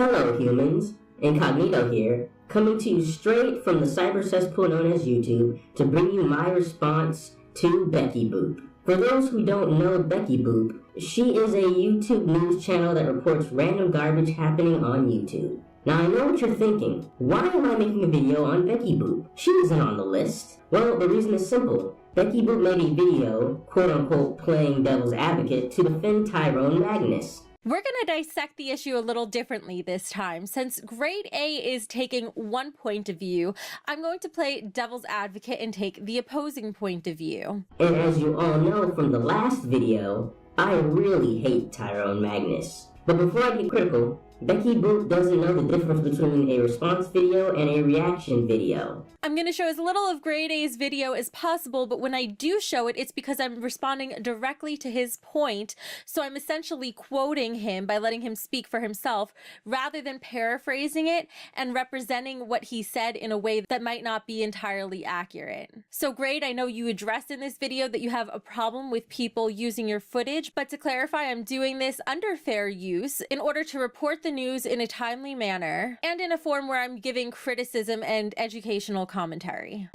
Hello humans, Incognito here, coming to you straight from the cyber cesspool known as YouTube to bring you my response to Becky Boop. For those who don't know Becky Boop, she is a YouTube news channel that reports random garbage happening on YouTube. Now I know what you're thinking, why am I making a video on Becky Boop? She isn't on the list. Well, the reason is simple. Becky Boop made a video, quote-unquote, playing devil's advocate to defend Tyrone Magnus. We're going to dissect the issue a little differently this time. Since Grade A is taking one point of view, I'm going to play devil's advocate and take the opposing point of view. And as you all know from the last video, I really hate Tyrone Magnus. But before I get critical, Becky Boop doesn't know the difference between a response video and a reaction video. I'm going to show as little of Grade A's video as possible, but when I do show it, it's because I'm responding directly to his point, so I'm essentially quoting him by letting him speak for himself, rather than paraphrasing it and representing what he said in a way that might not be entirely accurate. So Grade, I know you addressed in this video that you have a problem with people using your footage, but to clarify, I'm doing this under fair use in order to report the news in a timely manner and in a form where I'm giving criticism and educational commentary.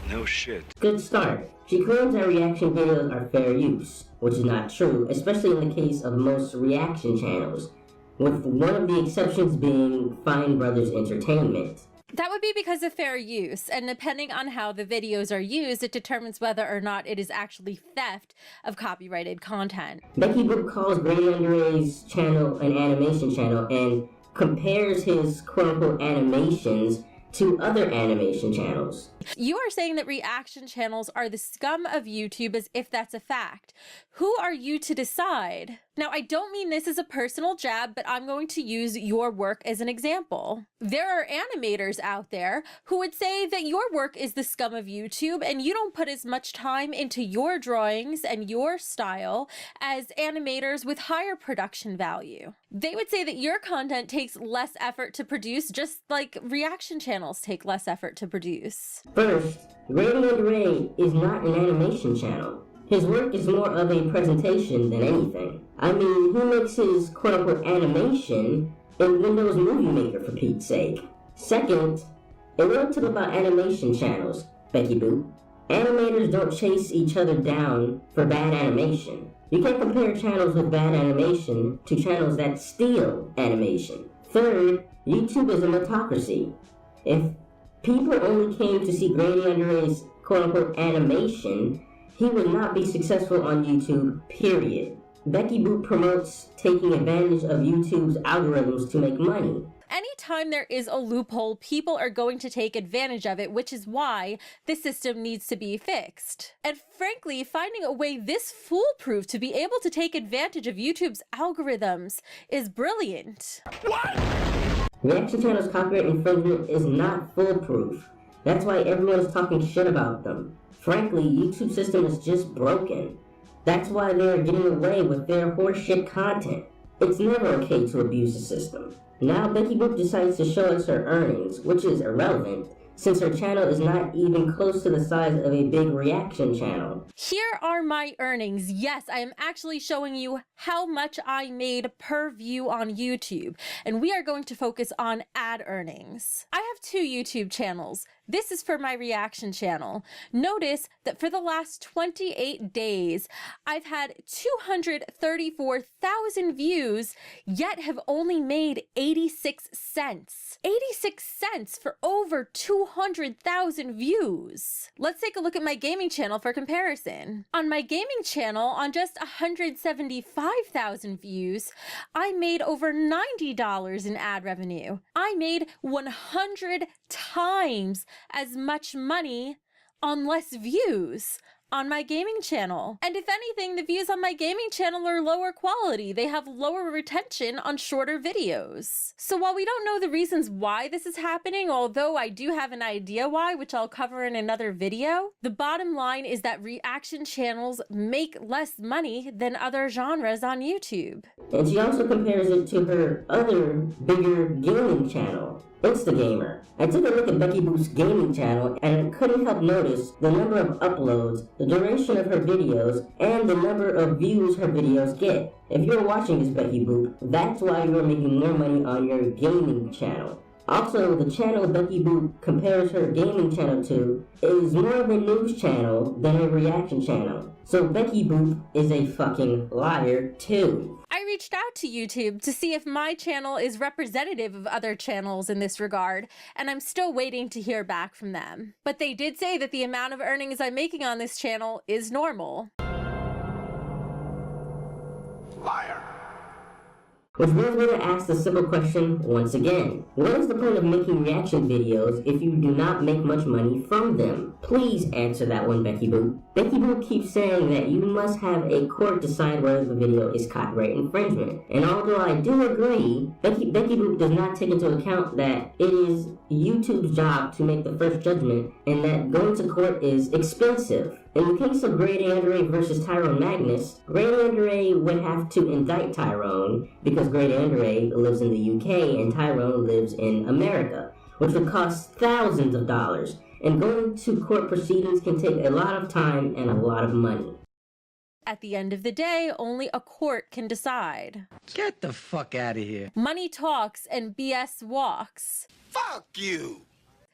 No shit. Good start. She claims that reaction videos are fair use, which is not true, especially in the case of most reaction channels, with one of the exceptions being Fine Brothers Entertainment. That would be because of fair use, and depending on how the videos are used, it determines whether or not it is actually theft of copyrighted content. Becky Boop calls GradeAUnderA's channel an animation channel and compares his quote-unquote animations to other animation channels. You are saying that reaction channels are the scum of YouTube as if that's a fact. Who are you to decide? Now, I don't mean this as a personal jab, but I'm going to use your work as an example. There are animators out there who would say that your work is the scum of YouTube and you don't put as much time into your drawings and your style as animators with higher production value. They would say that your content takes less effort to produce, just like reaction channels take less effort to produce. First, GradeAUnderA is not an animation channel. His work is more of a presentation than anything. I mean, he makes his quote-unquote animation in Windows Movie Maker, for Pete's sake. Second, a little tip about animation channels, Becky Boop. Animators don't chase each other down for bad animation. You can't compare channels with bad animation to channels that steal animation. Third, YouTube is a meritocracy. If people only came to see GradeAUnderA's quote-unquote animation, he would not be successful on YouTube, period. Becky Boop promotes taking advantage of YouTube's algorithms to make money. Anytime there is a loophole, people are going to take advantage of it, which is why the system needs to be fixed. And frankly, finding a way this foolproof to be able to take advantage of YouTube's algorithms is brilliant. What? Reaction channels' copyright infringement is not foolproof. That's why everyone is talking shit about them. Frankly, YouTube's system is just broken. That's why they're getting away with their horseshit content. It's never okay to abuse the system. Now Becky Boop decides to show us her earnings, which is irrelevant, since her channel is not even close to the size of a big reaction channel. Here are my earnings. Yes, I am actually showing you how much I made per view on YouTube, and we are going to focus on ad earnings. I have two YouTube channels. This is for my reaction channel. Notice that for the last 28 days, I've had 234,000 views, yet have only made 86 cents. 86 cents for over 200,000 views. Let's take a look at my gaming channel for comparison. On my gaming channel, on just 175,000 views, I made over $90 in ad revenue. I made 100 times as much money on less views on my gaming channel. And if anything, the views on my gaming channel are lower quality. They have lower retention on shorter videos. So while we don't know the reasons why this is happening, although I do have an idea why, which I'll cover in another video, the bottom line is that reaction channels make less money than other genres on YouTube. And she also compares it to her other bigger gaming channel. Instagamer. I took a look at Becky Boop's gaming channel and I couldn't help notice the number of uploads, the duration of her videos, and the number of views her videos get. If you're watching this, Becky Boop, that's why you're making more money on your gaming channel. Also, the channel Becky Boop compares her gaming channel to is more of a news channel than a reaction channel. So Becky Boop is a fucking liar too. I reached out to YouTube to see if my channel is representative of other channels in this regard, and I'm still waiting to hear back from them. But they did say that the amount of earnings I'm making on this channel is normal. Liar. Which brings me to ask the simple question once again. What is the point of making reaction videos if you do not make much money from them? Please answer that one, Becky Boop. Becky Boop keeps saying that you must have a court decide whether the video is copyright infringement. And although I do agree, Becky Boop does not take into account that it is YouTube's job to make the first judgment and that going to court is expensive. In the case of GradeAUnderA versus Tyrone Magnus, GradeAUnderA would have to indict Tyrone because GradeAUnderA lives in the UK and Tyrone lives in America, which would cost thousands of dollars. And going to court proceedings can take a lot of time and a lot of money. At the end of the day, only a court can decide. Get the fuck out of here. Money talks and BS walks. Fuck you!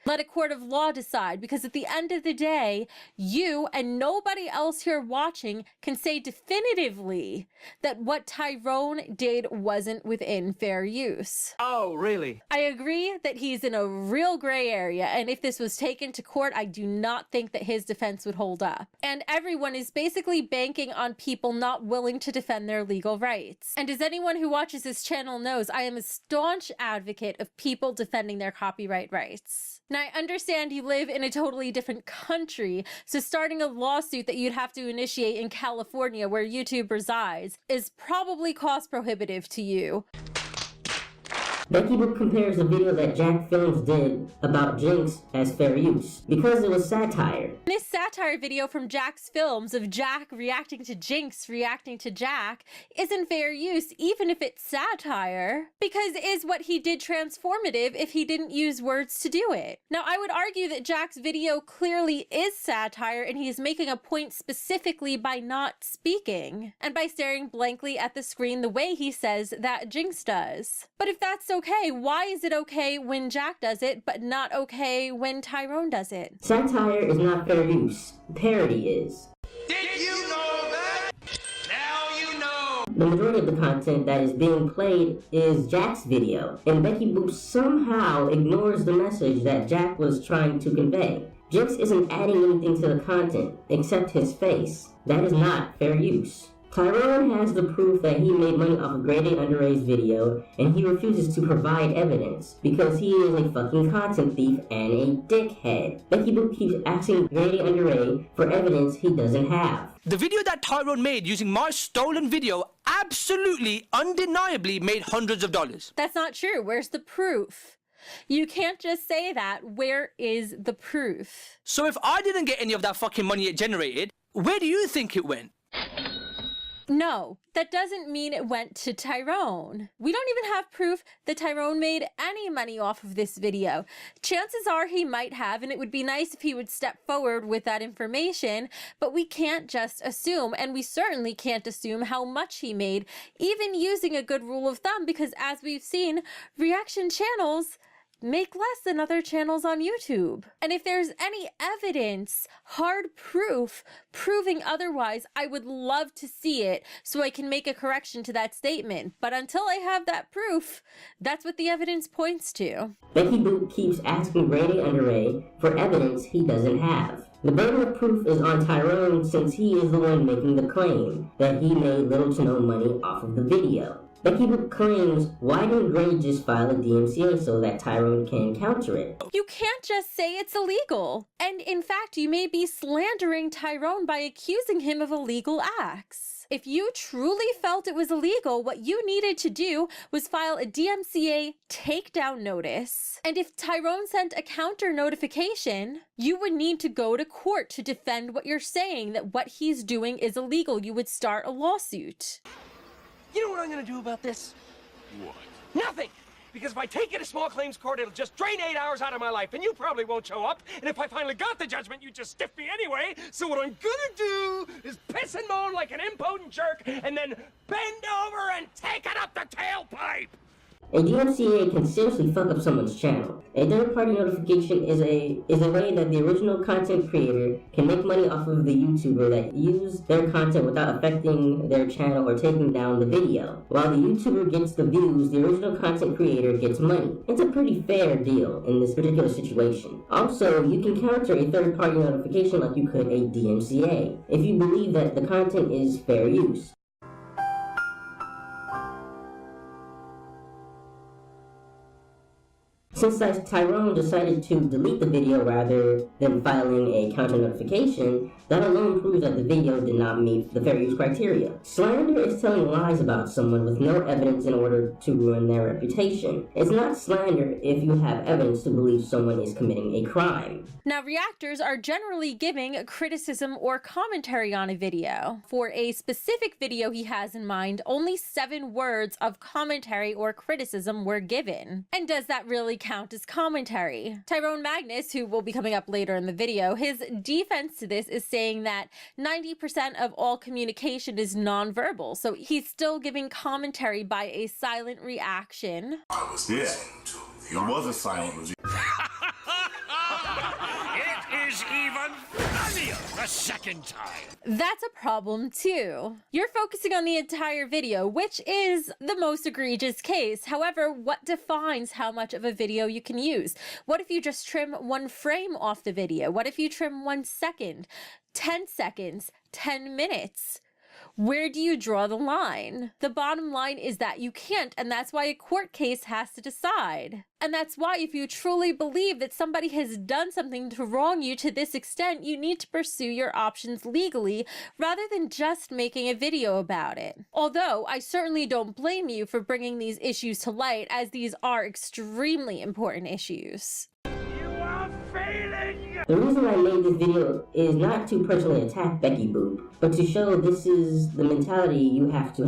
Let a court of law decide, because at the end of the day, you and nobody else here watching can say definitively that what Tyrone did wasn't within fair use. Oh, really? I agree that he's in a real gray area, and if this was taken to court, I do not think that his defense would hold up. And everyone is basically banking on people not willing to defend their legal rights. And as anyone who watches this channel knows, I am a staunch advocate of people defending their copyright rights. Now, I understand you live in a totally different country, so starting a lawsuit that you'd have to initiate in California, where YouTube resides, is probably cost prohibitive to you. Becky Boop compares the video that Jack Films did about Jinx as fair use, because it was satire. This satire video from Jack's Films of Jack reacting to Jinx reacting to Jack isn't fair use, even if it's satire, because is what he did transformative if he didn't use words to do it? Now, I would argue that Jack's video clearly is satire, and he is making a point specifically by not speaking, and by staring blankly at the screen the way he says that Jinx does. But if that's okay, why is it okay when Jack does it, but not okay when Tyrone does it? Satire is not fair use. Parody is. Did you know that? Now you know! The majority of the content that is being played is Jack's video, and Becky Boop somehow ignores the message that Jack was trying to convey. Jinx isn't adding anything to the content, except his face. That is not fair use. Tyrone has the proof that he made money off of GradeAUnderA's video, and he refuses to provide evidence, because he is a fucking content thief and a dickhead. Becky Boop keeps asking GradeAUnderA for evidence he doesn't have. The video that Tyrone made using my stolen video absolutely, undeniably made hundreds of dollars. That's not true. Where's the proof? You can't just say that. Where is the proof? So if I didn't get any of that fucking money it generated, where do you think it went? No, that doesn't mean it went to Tyrone. We don't even have proof that Tyrone made any money off of this video. Chances are he might have, and it would be nice if he would step forward with that information, but we can't just assume, and we certainly can't assume how much he made, even using a good rule of thumb, because as we've seen, reaction channels make less than other channels on YouTube. And if there's any evidence, hard proof, proving otherwise, I would love to see it so I can make a correction to that statement. But until I have that proof, that's what the evidence points to. Becky Boop keeps asking GradeAUnderA for evidence he doesn't have. The burden of proof is on Tyrone, since he is the one making the claim that he made little to no money off of the video. Becky Boop claims, why didn't Grade just file a DMCA so that Tyrone can counter it? You can't just say it's illegal. And in fact, you may be slandering Tyrone by accusing him of illegal acts. If you truly felt it was illegal, what you needed to do was file a DMCA takedown notice. And if Tyrone sent a counter notification, you would need to go to court to defend what you're saying, that what he's doing is illegal. You would start a lawsuit. You know what I'm gonna do about this? What? Nothing! Because if I take it to small claims court, it'll just drain 8 hours out of my life, and you probably won't show up. And if I finally got the judgment, you just stiff me anyway. So what I'm gonna do is piss and moan like an impotent jerk, and then bend over and take it up the tailpipe. A DMCA can seriously fuck up someone's channel. A third-party notification is a way that the original content creator can make money off of the YouTuber that used their content without affecting their channel or taking down the video. While the YouTuber gets the views, the original content creator gets money. It's a pretty fair deal in this particular situation. Also, you can counter a third-party notification like you could a DMCA, if you believe that the content is fair use. Since Tyrone decided to delete the video rather than filing a counter notification, that alone proves that the video did not meet the fair use criteria. Slander is telling lies about someone with no evidence in order to ruin their reputation. It's not slander if you have evidence to believe someone is committing a crime. Now, reactors are generally giving criticism or commentary on a video. For a specific video he has in mind, only 7 words of commentary or criticism were given. And does that really count as commentary? Tyrone Magnus, who will be coming up later in the video, his defense to this is saying that 90% of all communication is nonverbal, so he's still giving commentary by a silent reaction. Yeah, it was a silent review. It is even funnier the second time. That's a problem too. You're focusing on the entire video, which is the most egregious case. However, what defines how much of a video you can use? What if you just trim 1 frame off the video? What if you trim 1 second, 10 seconds, 10 minutes? Where do you draw the line? The bottom line is that you can't, and that's why a court case has to decide. And that's why if you truly believe that somebody has done something to wrong you to this extent, you need to pursue your options legally rather than just making a video about it. Although, I certainly don't blame you for bringing these issues to light, as these are extremely important issues. The reason I made this video is not to personally attack Becky Boop, but to show this is the mentality you have to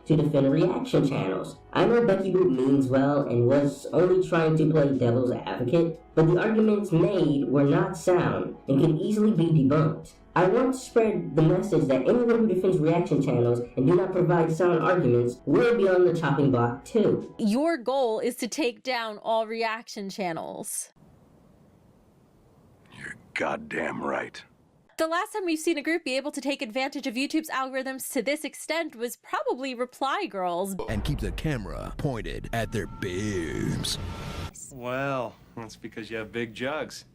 defend reaction channels. I know Becky Boop means well and was only trying to play devil's advocate, but the arguments made were not sound and can easily be debunked. I want to spread the message that anyone who defends reaction channels and do not provide sound arguments will be on the chopping block too. Your goal is to take down all reaction channels. You're goddamn right. The last time we've seen a group be able to take advantage of YouTube's algorithms to this extent was probably Reply Girls. And keep the camera pointed at their boobs. Well, that's because you have big jugs.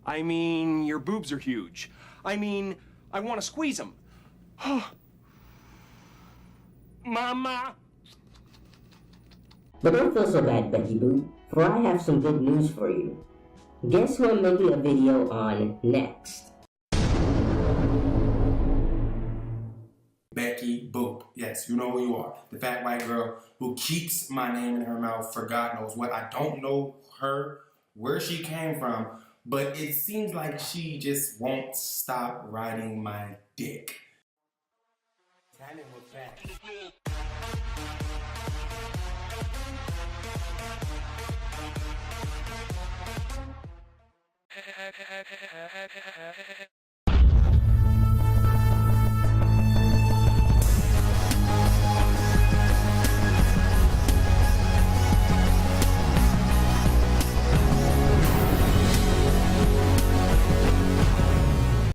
I mean, your boobs are huge. I mean, I want to squeeze them. Mama! But don't feel so bad, Becky Boop, for I have some good news for you. Guess who I'm making a video on next? Becky Boop. Yes, you know who you are. The fat white girl who keeps my name in her mouth for God knows what. I don't know her, where she came from, but it seems like she just won't stop riding my dick.